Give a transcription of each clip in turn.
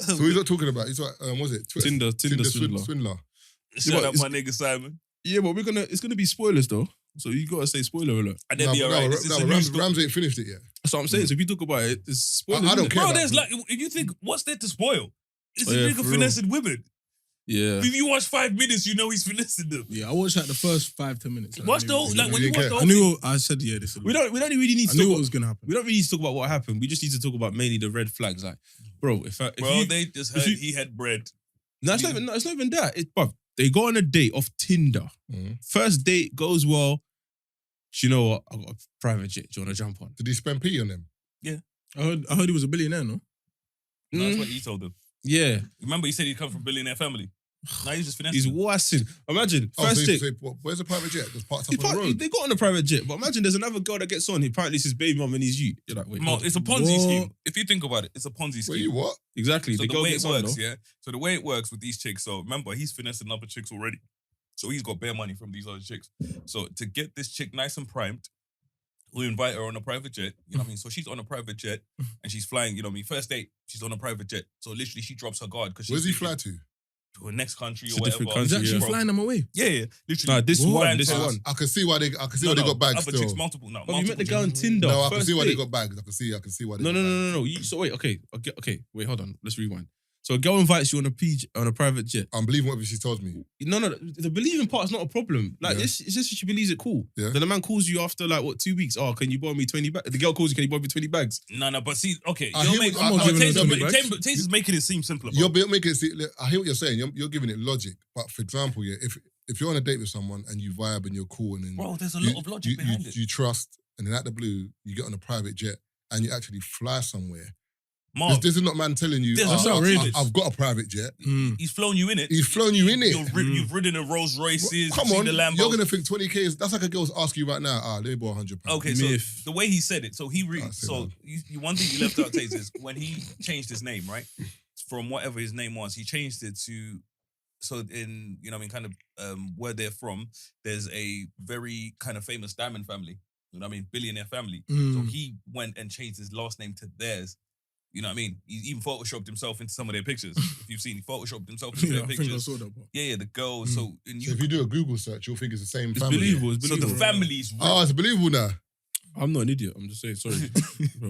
So who's not talking about? He's like, was it Tinder Swindler. Shout out my nigga Simon. Yeah, but it's gonna be spoilers though. So you gotta say spoiler alert. And then be alright. Ramz ain't finished it yet. That's what I'm saying. So if you talk about it, it's spoilers. I don't care. Bro, there's like, if you think, what's there to spoil? It's a nigga finessing women. Yeah. If you watch 5 minutes, you know he's finessing them. Yeah, I watched like the first 5-10 minutes. Watch the whole, like when you watch the whole I knew. I said, yeah, this. We don't really need to I knew talk what was gonna happen. We don't really need to talk about what happened. We just need to talk about mainly the red flags. Like, bro, they just heard he had bread. No, it's not even that. Bruv, they go on a date off Tinder. First date goes well. Do you know what? I got a private jet. Do you want to jump on? Did he spend P on them? Yeah. I heard he was a billionaire, no? No, that's what he told them. Yeah. Remember, he said he come from a billionaire family. Now he's just finessing. He's wassing. Imagine, first date. Where's the private jet? Just parked up on the road. They got on a private jet, but imagine there's another girl that gets on. Apparently, it's his baby mum and he's you. You're like, wait. No, it's a Ponzi scheme. If you think about it, it's a Ponzi scheme. Wait, you what? Exactly. So the way it works, yeah. So the way it works with these chicks, so remember, he's finessing other chicks already. So he's got bare money from these other chicks. So to get this chick nice and primed, we invite her on a private jet, you know what I mean? So she's on a private jet and she's flying, you know what I mean? First date, she's on a private jet. So literally she drops her guard. Where's he fly to? To a next country It's or a different whatever. country, He's actually flying them away. Yeah. Literally. Nah, this one. I can see why they got bags Other still. chicks, multiple. No, You met the girl on Tinder. No, I can first see why date. they got bags. I can see why they got bags. No. So wait, okay. Wait, hold on. Let's rewind. So a girl invites you on a private jet. I'm believing whatever she tells me. No. The believing part is not a problem. Like, it's just she believes it cool. Yeah. Then the man calls you after, 2 weeks. Oh, can you borrow me 20 bags? The girl calls you, can you borrow me 20 bags? No, but see, okay. Taser's making it seem simpler. You're making it seem, I hear what you're saying. You're giving it logic. But for example, if you're on a date with someone and you vibe and you're cool and then... Bro, there's a lot of logic behind it. You trust, and then out the blue, you get on a private jet and you actually fly somewhere. Marv, this is not man telling you, I've got a private jet. He's flown you in it. He's flown you in it. You've ridden a Rolls Royces. Come on, the Lambo. You're going to think 20K is... That's like a girl's ask you right now, let me borrow £100. Okay, so the way he said it, so one thing you left out, Taze, is when he changed his name, right? From whatever his name was, he changed it to... So in, you know what I mean, kind of where they're from, there's a very kind of famous diamond family. You know what I mean? Billionaire family. So he went and changed his last name to theirs. You know what I mean? He even photoshopped himself into some of their pictures. If you've seen, he photoshopped himself into their pictures. I think I saw that part. Yeah, the girl. So if you do a Google search, you'll think it's the same It's family. believable. So the family's... it's believable now. I'm not an idiot. I'm just saying, sorry.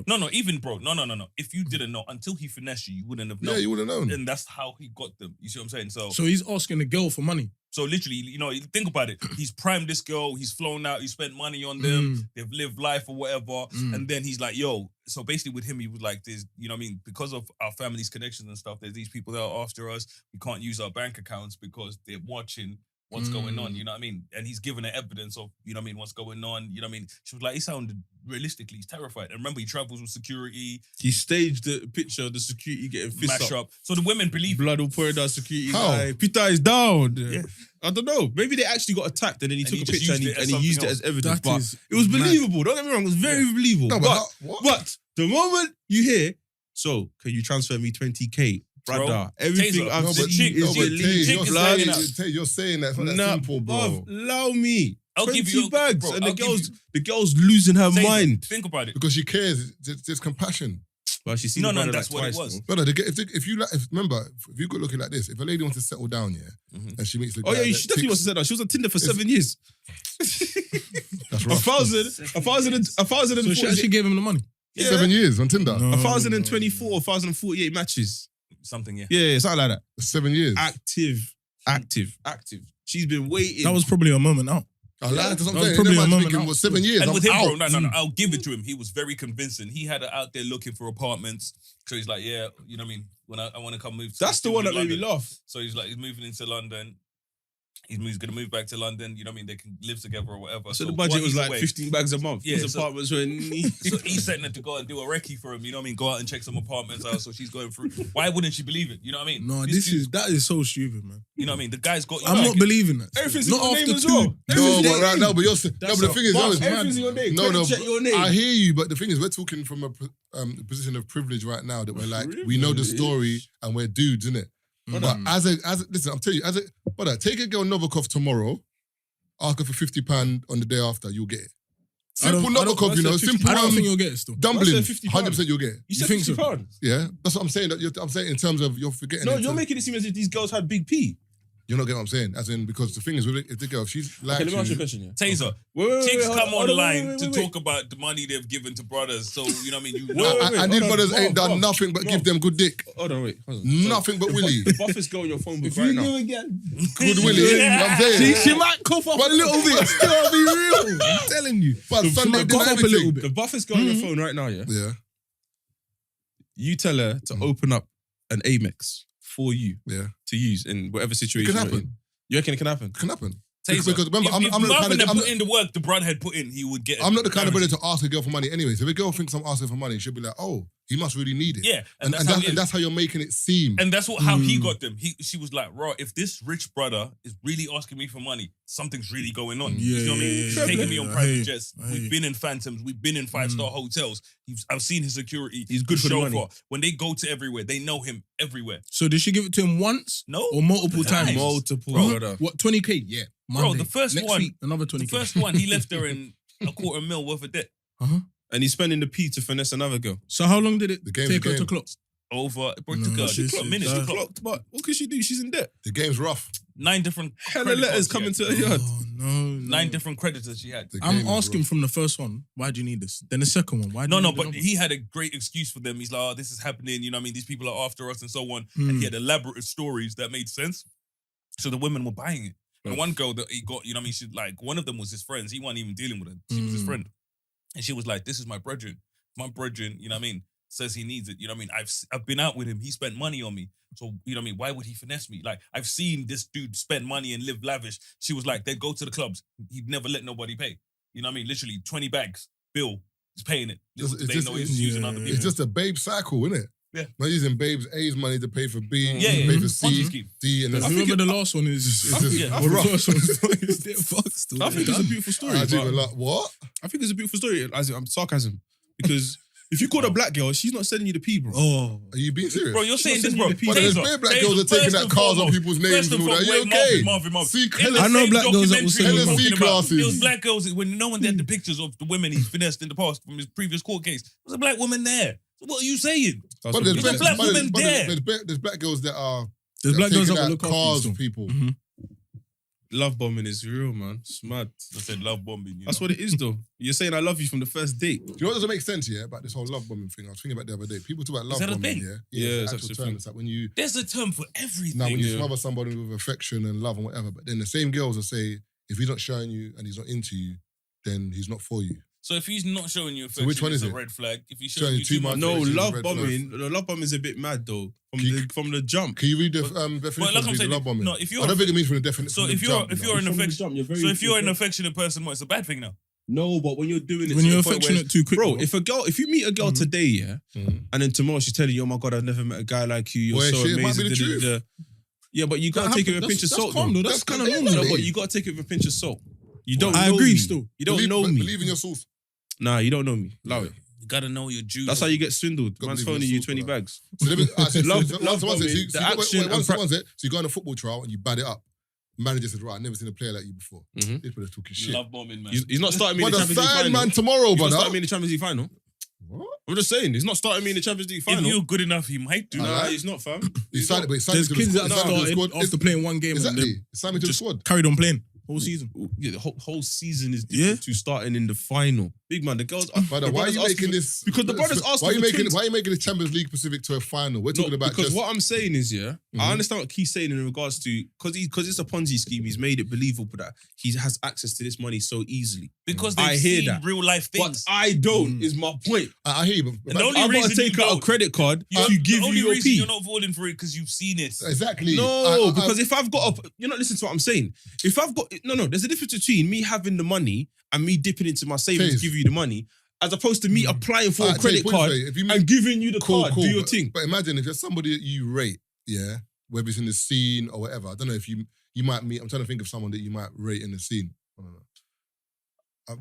No, even bro. No. If you didn't know, until he finessed you wouldn't have known. Yeah, you wouldn't have known. And that's how he got them. You see what I'm saying? So he's asking the girl for money. So literally, you know, think about it. He's primed this girl. He's flown out. He spent money on them. They've lived life or whatever. And then he's like, yo. So basically with him, he was like, there's, you know what I mean? Because of our family's connections and stuff, there's these people that are after us. We can't use our bank accounts because they're watching what's going on, you know what I mean? And he's given her evidence of, you know what I mean, what's going on, you know what I mean? She was like, he sounded realistically, he's terrified. And remember, he travels with security. He staged the picture of the security getting fist Mash up. So the women believe blood all pouring down security. How? Peter is down. Yeah. I don't know. Maybe they actually got attacked and then he took a picture and he used it as evidence. That But is it was mad. believable. Don't get me wrong. It was very believable. No, but the moment you hear, so can you transfer me 20K? Brother, Bro, everything Taser, I've but seen chick- is but illegal. You're saying that. It's not that simple, bro. Bruv, allow me. I'll 20 give you bags. bro, And I'll give the girl's losing her Taser, mind. Think about it. Because she cares. There's compassion. Well, she's seen No, the brother that's like what it twice, was. bro. Brother, remember, if you could look at it like this, if a lady wants to settle down, and she meets the guy Oh yeah, that she definitely wants to say that. She was on Tinder for 7 years. That's rough. 1,000 So she actually gave him the money. 7 years on Tinder. 1,024, 1,048 matches. Something, yeah. Yeah, something like that. 7 years. Active. She's been waiting. That was probably a moment out. I lied. That's what I'm That was saying. probably a Everybody's moment thinking, out. 7 years. And I'm with him, out. bro, no, I'll give it to him. He was very convincing. He had her out there looking for apartments. So he's like, yeah, you know what I mean? When I want to come move to That's the one that made me London. laugh. So he's like, he's moving into London. He's going to move back to London. You know what I mean? They can live together or whatever. So the budget while was he's like away- 15 bags a month. Yeah, His so- apartments were So he's setting her to go and do a recce for him. You know what I mean? Go out and check some apartments out. So she's going through. Why wouldn't she believe it? You know what I mean? No, This dude- that is so stupid, man. You know what I mean? The guy's got. I'm not believing that. Everything's not in your after name as two. well. No, but right now, but you're saying, no, That's but the a- thing is, Marv, that was everything's in your name. No, Credit check your name. I hear you, but the thing is, we're talking from a position of privilege right now that we're like, we know the story and we're dudes, innit? But as a, listen, I'm telling you, brother, take a girl Novikov tomorrow, ask her for £50 on the day after, you'll get it. Simple Novakov, you know, simple. I don't think you'll get it still. Dumplings, 50 100% you'll get it. You said think 50 so? pounds. Yeah, that's what I'm saying. I'm saying in terms of you're forgetting. No, you're making it seem as if these girls had big P. You're not getting what I'm saying. As in, because the thing is, if the girl, if she's like, Okay, let me ask you a question. Yeah. Taser. Chicks come online to talk about the money they've given to brothers. So, you know what I mean? You know. and these brothers ain't done nothing but give them good dick. Hold on, wait. Hold on. Nothing but Willie. The buffest girl on your phone book right now. Good Willie. You know what I'm saying? She might cough up a little bit. Still, I'll be real. I'm telling you. But Sunday did cough up a little everything. bit. The buffest girl on your phone right now, yeah? Yeah, You tell her to open up an Amex for you yeah. to use in whatever It situation can you're happen. in. You reckon it can happen? It can happen. Taser. Because remember, if I'm not the Marvin kind had of... put in the work the brother had put in, he would get it. I'm not the kind of brother to ask a girl for money anyway. So if a girl thinks I'm asking for money, she'll be like, oh, he must really need it. Yeah, And that's how you're making it seem. And that's how he got them. She was like, "Raw, if this rich brother is really asking me for money, something's really going on." Yeah, you know what I mean? yeah, He's yeah, taking yeah. me on I private hear you. jets. I hear We've you. been in Phantoms. We've been in 5-star hotels. I've seen his security. He's good for the money. chauffeur. When they go to everywhere, they know him everywhere. So did she give it to him once No, or multiple times? Multiple, Bro, brother. What, 20K? Yeah. Bro, Monday. the first Next one- week, another 20K. the first one he left her in $250,000 worth of debt. And he's spending the P to finesse another girl. So how long did it The game's take the her to game. clock? Over, bro, No, took her she's- minutes to she's- clock. Clocked, but what could she do? She's in debt. The game's rough. 9 different Hella credit letters cards coming she to had. her yard. Oh, no. 9 different creditors she had. The game I'm is asking rough. from the first one, why do you need this? Then the second one, why do No, you no, need but another he had a great excuse for them. He's like, oh, this is happening. You know what I mean? These people are after us and so on. Hmm. And he had elaborate stories that made sense. So the women were buying it. And one girl that he got, you know what I mean? She, like, one of them was his friends. He wasn't even dealing with her. She was his friend. And she was like, this is my brethren. My brethren, you know what I mean? Says he needs it. You know what I mean? I've been out with him. He spent money on me. So, you know what I mean? Why would he finesse me? Like, I've seen this dude spend money and live lavish. She was like, they'd go to the clubs. He'd never let nobody pay. You know what I mean? Literally 20 bags, bill. He's paying it. They know he's using other people. It's just a babe cycle, isn't it? Yeah. Man using babe's A's money to pay for B, Yeah, to yeah. pay for Ponzi C, scheme. D, and then I remember the last one is It's just yeah. rough. the first one is they're fucked still. I think it's a beautiful story. I do a but lot. What? I think it's a beautiful story. I'm sarcasm. Because if you call a black girl, she's not sending you the P, bro. Oh, Are you being serious? Bro, you're saying not this, bro. sending you the But there's Taser, bare black Taser, girls that are taking first out and cars on foremost, people's first names and and all that. foremost, You okay? Marvin. See, In the I know same black girls that will documentary send he was you talking C about, classes. There was black girls when no one had the pictures of the women he finessed in the past from his previous court case. There was a black woman there. So what are you saying? But there's There's a black woman there. there's black girls that are there's black girls taking that will out look after you cars still. of people. Love bombing is real, man. It's mad. I said love bombing. That's what it is, though. You're saying I love you from the first date. Do you know what doesn't make sense, yeah, about this whole love bombing thing? I was thinking about it the other day. People talk about love that a bombing, thing? yeah? Yeah, it's it's an actually actual a term. thing. It's like when you There's a term for everything. when you Yeah. smother somebody with affection and love and whatever, but then the same girls will say, if he's not showing you and he's not into you, then he's not for you. So if he's not showing you So affection, which one it's is a it? red flag. If he's Showing showing you you too too much much, No, It's a love red bombing. The love bombing is a bit mad, though. From the jump. Can you read the But definition like I'm of saying, love bombing? no, if you're I don't think it means from the definition. so if you're an affectionate person, what, it's a bad thing now? No, but when you're doing it, When to you're the point where affectionate too quick, bro, if you meet a girl today, yeah, Mhm. and then tomorrow she's telling you, oh my god, I've never met a guy like you. You're Well, so shit, it might amazing. be the da, da, truth. da. Yeah, but you gotta That take it with a happens. pinch of That's salt, calm, though. though. That's kind of Yeah, normal. No, Really? but you gotta take it with a pinch of salt. You don't. I know agree me. still. You don't know me. Believe in your source. Nah, you don't know me. Allow it. You gotta know your Jews. That's how you get swindled. Gotta Man's believe phoning your you source 20 for that. bags. So let me, Love once bombing, it, the action and once it, so you go on a football trial and you bat it up. Manager said, right, I've never seen a player like you before. Mhm. This brother's talking shit. love bombing, man. He's not starting me in But the the Champions League sign, final. man, tomorrow, He's not brother. starting me in the Champions League final. What? I'm just saying, he's not starting me in the Champions League If final. you're good enough, he might do. Nah, he's not, fam. He signed it, but he signed There's it to the kids squad. that He signed it to the started squad. after playing one game and Exactly. then He signed me to the just squad. carried on playing whole season. Yeah, the whole season is different to starting in the final. Big man, the girls. Brother, the why are brothers you asking making for- this? Because the brothers asking Why are you for making? twins. Why are you making the Champions League specific to a final? We're talking about because just. what I'm saying is, yeah, Mhm. I understand what Keith's saying in regards to because it's a Ponzi scheme. He's made it believable that he has access to this money so easily. Because they've I hear seen that. real life But things. I don't. Is my point. I hear you, but And the only I've got to reason take you out a don't- credit card to The give only you your reason P. you're not falling for it because you've seen it. exactly. No, because if I've got you're not listening to what I'm saying. If I've got there's a difference between me having the money and me dipping into my savings to Faze. give you the money, as opposed to me applying for a credit card If you and giving you the cool, card, do your but, thing. But imagine if there's somebody that you rate, yeah, whether it's in the scene or whatever. I don't know if you might meet. I'm trying to think of someone that you might rate in the scene. I don't know.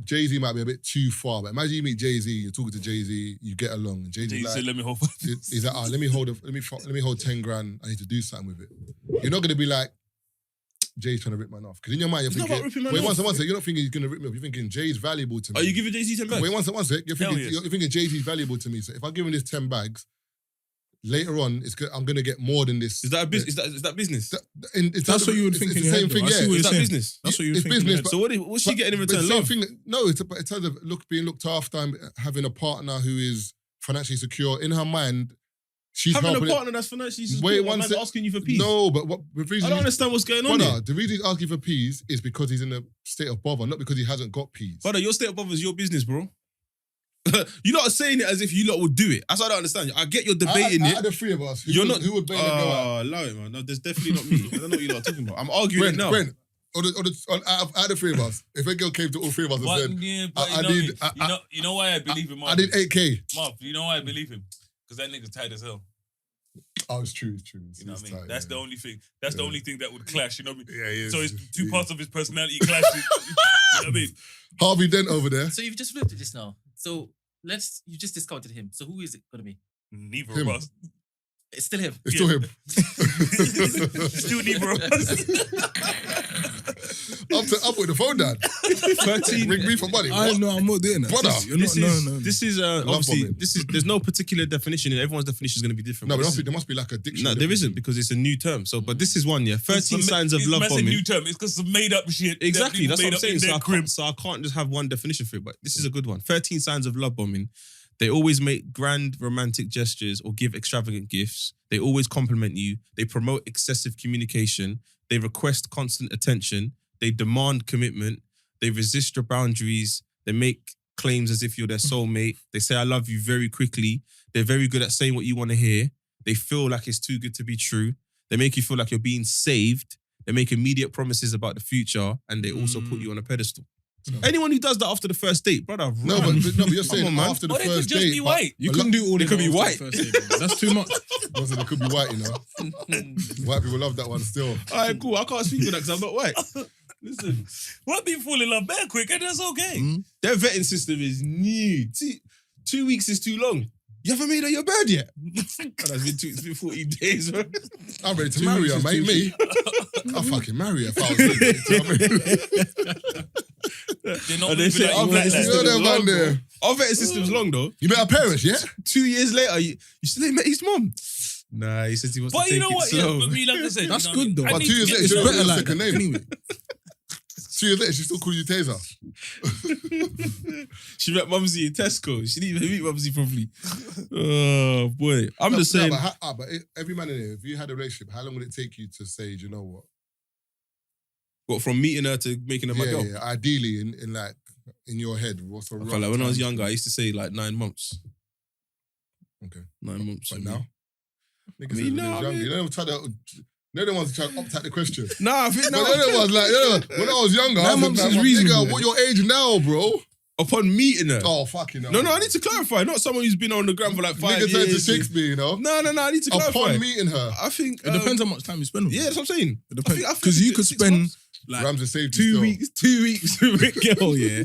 Jay-Z might be a bit too far, but imagine you meet Jay-Z, you're talking to Jay-Z, you get along, and Jay-Z Jay like, said, let me hold. he's like, let me hold 10 grand. I need to do something with it. You're not gonna be like, Jay's trying to rip man off. Because in your mind, you're It's not thinking, about ripping man wait, off. one second, you're not thinking he's going to rip me off. You're thinking Jay's valuable to me. Are you giving Jay-Z 10 bags? Wait, one second. You're Hell thinking, yes. you're thinking Jay-Z's valuable to me. So if I give him this 10 bags, later on, I'm going to get more than this. Is that a business? Is that business? That's what you would think in It's your the head. same thing, I see yeah. what Is you're that saying. business? That's what you would It's think in your business, head. So what's she getting in But return? same Love? thing, no, it's in terms of being looked after and having a partner who is financially secure. In her mind, she's Having helping a partner that's financially secure. Wait, Wait, one man's sec. asking you for peace. No, but what the reason I don't understand what's going on Brother, here. the reason he's asking for peas is because he's in a state of bother, not because he hasn't got peas. Brother, your state of bother is your business, bro. You're not saying it as if you lot would do it. That's what I don't understand. I get you're debating out it. of the three of us, You're not. who would bail a girl out? Allow it, man. No, there's definitely not me. I don't know what you're talking about. I'm arguing it now. Brent, out of the three of us, if a girl came to all three of us and But, said, yeah, but I you know need- me. I- you know why I believe him, I Marvin? need 8K. Marv, you know why I believe him? Because that nigga's tight as hell. Oh, it's true. You know what I mean? tight, That's yeah. the only thing. That's the only thing that would clash. You know what I mean? Yeah, yeah. So it's two parts of his personality clashing. You know what I mean? Harvey Dent over there. So you've just flipped it just now. So you just discounted him. So who is it going to be? Neither Him. of us. It's still him. It's still him. Still neither of us. I'm putting the phone down. 13. Ring me for money. I What? know, I'm not doing that. Brother, You're not, no. This is obviously bombing. there's no particular definition, and everyone's definition is going to be different. No, But but this is- there must be like a dictionary. no, there isn't because it's a new term. So, but this is one, yeah. 13 signs of love That's a bombing. new term. It's because some made up shit. that Exactly, people that's what made I'm up saying. in So their I, crib. can't just have one definition for it, but this is a good one. 13 signs of love bombing. They always make grand romantic gestures or give extravagant gifts. They always compliment you. They promote excessive communication. They request constant attention. They demand commitment. They resist your boundaries. They make claims as if you're their soulmate. They say, I love you very quickly. They're very good at saying what you want to hear. They feel like it's too good to be true. They make you feel like you're being saved. They make immediate promises about the future. And they also put you on a pedestal. Anyone who does that after the first date, brother, No, run. but you're saying on, man. after the Or they could first just date. be but- white. You but couldn't do all They the could be girls white. on the first date, bro. That's too much. Also, they could be white, you know. White people love that one still. All right, cool. I can't speak for that because I'm not white. Listen, What people fall in love very quick, and that's okay. their vetting system is new. 2 weeks is too long. You haven't made her your bird yet? That's it's been 14 days, bro. I'm ready to 2 marry weeks her, is mate. too Me, I'll fucking marry her if I was single. You know what I mean? They're not And they moving say, at "Oh, you like man, that. it's You know still that man long, there. Our vetting system's long though. You met her parents, yeah? 2 years later, you still ain't met his mom. Nah, he says he wants But to take you know it what? slow. Yeah, but me, like I said, That's you know, good, though. I But need 2 to years get later, It's she to don't know- know better her like second that. name. Anyway. 2 years later, she still calls you Tazer. She met Mumsy in Tesco. She didn't even meet Mumsy properly. Oh boy, I'm just saying. But every man in here, if you had a relationship, how long would it take you to say, do you know what? What, from meeting her to making her my girl? Yeah. Ideally, in like in your head, what's a I rough felt like when I was time? younger, I used to say like 9 months. Okay. 9 months. But for now? me. Niggas I mean, when no, they was I younger, mean- you know, they're the ones trying to opt out the question. Nah, I think But the other ones, like, when I was younger, I 9 was months like, is reasonable. nigga, what your age now, bro? upon meeting her. Oh, fucking hell. No, I need to clarify. Not someone who's been on the ground for like 5 Nigga turned to years. Shakespeare, you know? No, I need to clarify. Upon meeting her, I think It depends how much time you spend with Yeah, her. that's what I'm saying. It depends. I think Because you it's could 6 spend months. like Ramz has saved you 2 still. weeks, 2 weeks with a girl, yeah,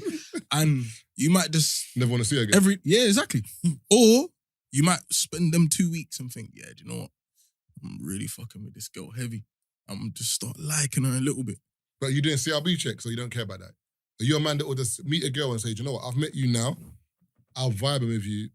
and you might just Never want to see her again. exactly. Or you might spend them 2 weeks and think, yeah, do you know what? I'm really fucking with this girl heavy. I'm just start liking her a little bit. But you're doing CRB checks, so you don't care about that. Are you a man that will just meet a girl and say, do you know what, I've met you now, I'll vibe with you.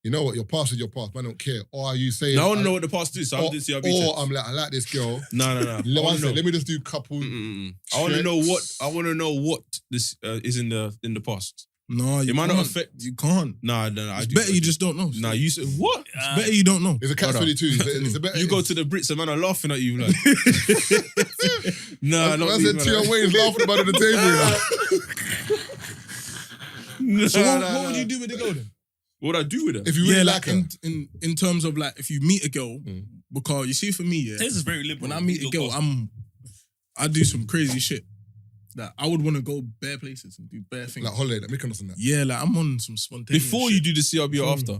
You know what, your past is your past, man, I don't care. Or are you saying... No, I want to know what the past is, so I'm doing CRB Or checks. I'm like, I like this girl. No. Let me just do couple... I want to know what. I want to know what this is in the past. No, you It might can't. not affect. You can't. Nah. It's better you just don't know. Nah, you said what? It's better you don't know. It's a catch Brother. 22. It's a better... You go to the Brits and man are laughing at you like. Nah, not I me, said man. Tion Wayne's laughing about it at the table, you know? Nah, So what nah. would you do with the girl then? What would I do with her? If you really Yeah, like like her. in terms of like if you meet a girl, because you see for me, yeah, Taser's very liberal. when I meet a girl, I do some crazy shit. Like I would want to go bare places and do bare things. Like holiday, like Mykonos and that. Yeah, like I'm on some spontaneous Before shit. you do the CRB or after?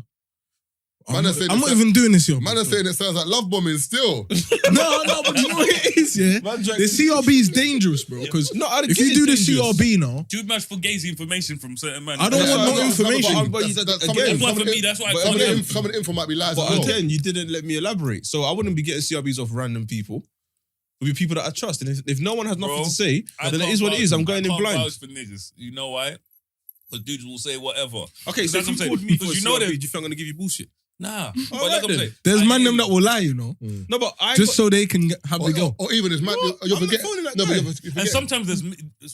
Man, I'm saying not it's even doing this, yo. Man are saying it sounds like love bombing still. no, but you know what it is, yeah? The CRB is dangerous, bro. Because No, I if get you do the it's dangerous. CRB now, too much fugazi information from certain men. I don't want no Some information. of But the- that's- some of again, the- that's why for me, that's why I but call it- some of the info might be lies But as well. again, you didn't let me elaborate. So I wouldn't be getting CRBs off random people. will be people that I trust. And if no one has nothing Bro, to say, then it is what it is. I'm going in I blind. can't vouch for niggas. You know why? Because dudes will say whatever. Okay, so That's if what you I'm called me for saying. a You know CRB, that- do you think I'm going to give you bullshit? Nah. But Alright like I'm then. saying, There's I man hear them you. that will lie, you know, No, but I just so they can have the girl. Or even it's mad. What? You're I'm not forgetting. phoning that No, but guy. you're forgetting. And sometimes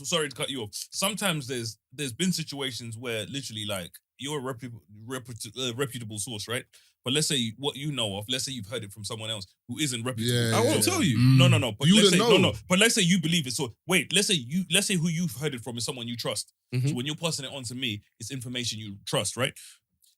sorry to cut you off. Sometimes there's been situations where literally like you're a reputable source, right? But let's say what you know of, let's say you've heard it from someone else who isn't reputable. Yeah, I won't tell you. No. But You let's say wouldn't know. no. But let's say you believe it. So wait, let's say who you've heard it from is someone you trust. Mhm. So when you're passing it on to me, it's information you trust, right?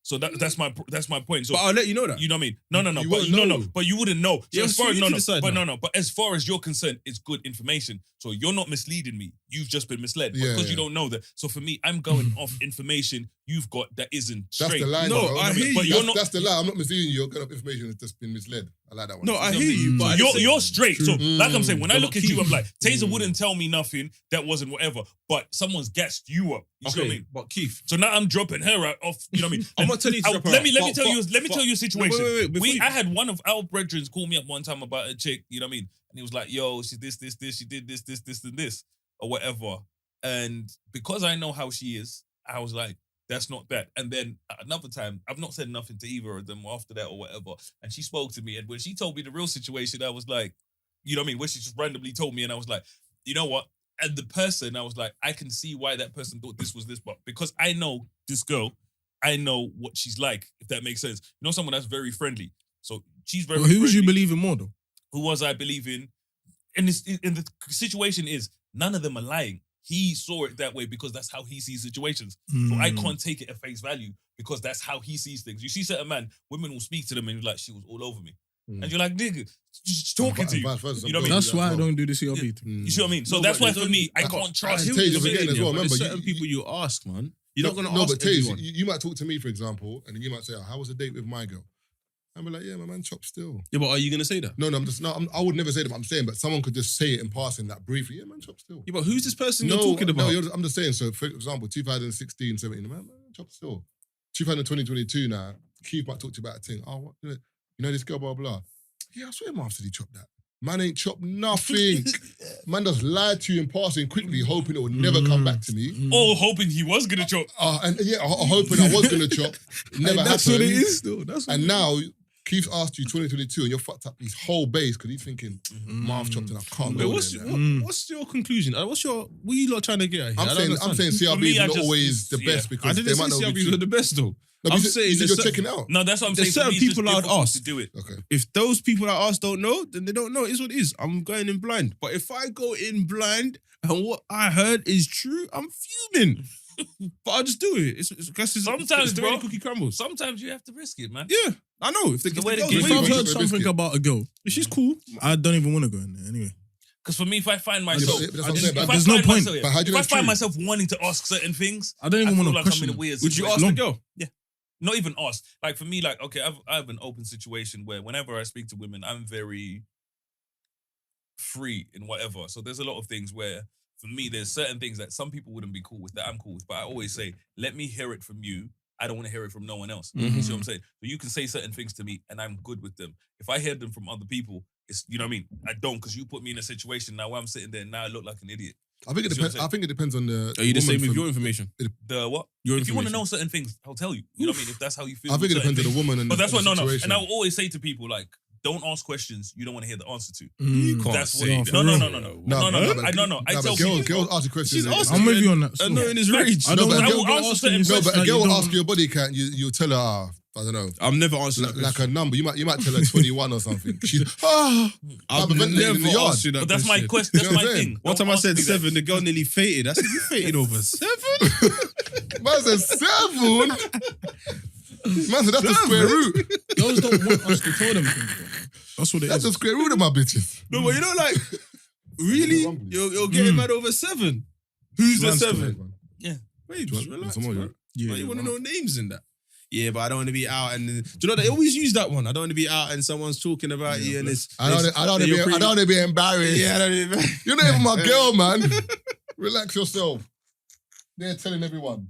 So that's my point. So But I'll let you know that. you know what I mean? No. You But wouldn't know. but you wouldn't know. So Yeah, as far so as you can decide now. no. But as far as you're concerned, it's good information. So you're not misleading me. You've just been misled Yeah, because you yeah. don't know that. So for me, I'm going off information you've got that isn't That's straight. the line. No, bro. I hear you. But you're not. That's the lie. I'm not misleading you. Your kind of information has just been misled. I like that one. No, I You know hear what I you. mean? But So I just- you're straight. So like I'm saying, when I No, look but at you, I'm Keith. like, Tazer wouldn't tell me nothing that wasn't whatever. But someone's gassed you up. You see what I mean? but Keith, So now I'm dropping her out off. You know what I mean? I'm not telling you to I- drop her let out, me but- tell you. but- Let me tell you a situation. wait, before you- I had one of our brethren call me up one time about a chick. You know what I mean? And he was like, "Yo, she's this. She did this, and this, or whatever." And because I know how she is, I was like, "That's not that." And then another time, I've not said nothing to either of them after that or whatever. And she spoke to me, and when she told me the real situation, I was like, you know what I mean? When she just randomly told me, and I was like, you know what? And the person, I was like, I can see why that person thought this was this, but because I know this girl, I know what she's like, if that makes sense. You know, someone that's very friendly. So she's very Well, who friendly. was you believing more though? Who was I believing? And the situation is, none of them are lying. He saw it that way because that's how he sees situations. So I can't take it at face value because that's how he sees things. You see certain man, women will speak to them and you're like, she was all over me. And you're like, nigga, just talking to you. Vice versa, You know what I mean? That's why I don't do the CRB thing. You see what I mean? So No, that's but why there's for me, I only- can't trust. I I Taser hear what you're again saying, as yeah, well, but there's remember, certain you- people you ask, man. You're not going to No, ask but Taze, everyone. you might talk to me, for example, and then you might say, "How was the date with my girl?" I'd be like, "Yeah, my man chopped still." Yeah, but are you going to say that? No, I would never say that. But I'm saying, but someone could just say it in passing, that briefly. Yeah, man, chopped still. Yeah, but who's this person you're talking about? I'm just saying. So, for example, 2016, 17, man, chopped still. 2022 now, Keith might talk to you about a thing. Oh, what? You know this girl, blah, blah. Yeah, I swear, Marv said he chopped that. Man ain't chopped nothing. Man just lied to you in passing quickly, hoping it would never come back to me. Oh, hoping he was gonna chop. And yeah, hoping I was going to chop. It never happened. That's what it is though. That's what And it now, Keith asked you 2022 and you're fucked up his whole base because he's thinking, Marv chopped and I can't Wait, go what's there. what's your conclusion? What are you lot trying to get at here? I don't I'm understand. saying For me, CRB I is not just- always the yeah. best I because didn't they say might not be CRBs true. are the best though. No, I'm you said saying you're there's checking out. No, that's what I'm There's saying. For certain me, it's just people I'd difficult ask. to do it. Okay. If those people I ask don't know, then they don't know. It's what it is. I'm going in blind. But if I go in blind and what I heard is true, I'm fuming. But I'll just do it. Sometimes, it's the way bro. the cookie crumbles. Sometimes you have to risk it, man. Yeah, I know. If the way the girl's game If Wait, I've wait, heard wait, something biscuit. about a girl, she's cool. I don't even want to go in there anyway. Because for me, if I find Yeah, myself, but that's what I I'm just- saying, if but I there's no find point. myself- But how do you if know I it's find true? myself wanting to ask certain things, I don't I even feel want to like I'm question in a it. weird Would you situation. ask the Long. girl? Not even ask. Like for me, like, okay, I have an open situation where whenever I speak to women, I'm very free in whatever. So there's a lot of things where, for me, there's certain things that some people wouldn't be cool with that I'm cool with. But I always say, let me hear it from you. I don't want to hear it from no one else. You see what I'm saying? So you can say certain things to me and I'm good with them. If I hear them from other people, it's, you know what I mean? I don't, because you put me in a situation now where I'm sitting there and now I look like an idiot. I think it See what depends. I'm saying? I think it depends on the. Are you the woman same with for- your information? The what? Your If you want to information. know certain things, I'll tell you. You know what I mean? If that's how you feel. I think it with certain depends on the things. woman and But that's the what, no. situation. And I will always say to people, like, don't ask questions you don't want to hear the answer to. You can't That's what. say No, that. no. I tell girls people. ask you questions. She's and- asking I'm with you you on that. I know in his Facts. rage. I don't No, but want a I girl- will to answer ask certain any No, but a questions girl you will don't- ask you your body count. You tell her, I don't know, I'm never answering that like question. a number. You might tell her 21 or something. She's I've I'm ventilating in the never yard. asked you that But that's my question. question. That's You know my what I'm thing. saying? One Don't time I ask said me that. 7, the girl nearly fainted. I said, you fainted over 7? Man said 7. Man said that's the square root. Girls don't want us to tell them things. Bro. That's what it That's is. the square root of my bitches. No, but you know, like, really? Rumbly. You're getting mad over 7? Who's the Man's 7? man. Wait, Do you just want relax, some more, man. Yeah, You want to know names in that? Yeah, but I don't want to be out and do you know they always use that one? I don't want to be out and someone's talking about you and it's I don't want you're to be embarrassed. Yeah, I don't even. You're not even my girl, man. Relax yourself. They're telling everyone.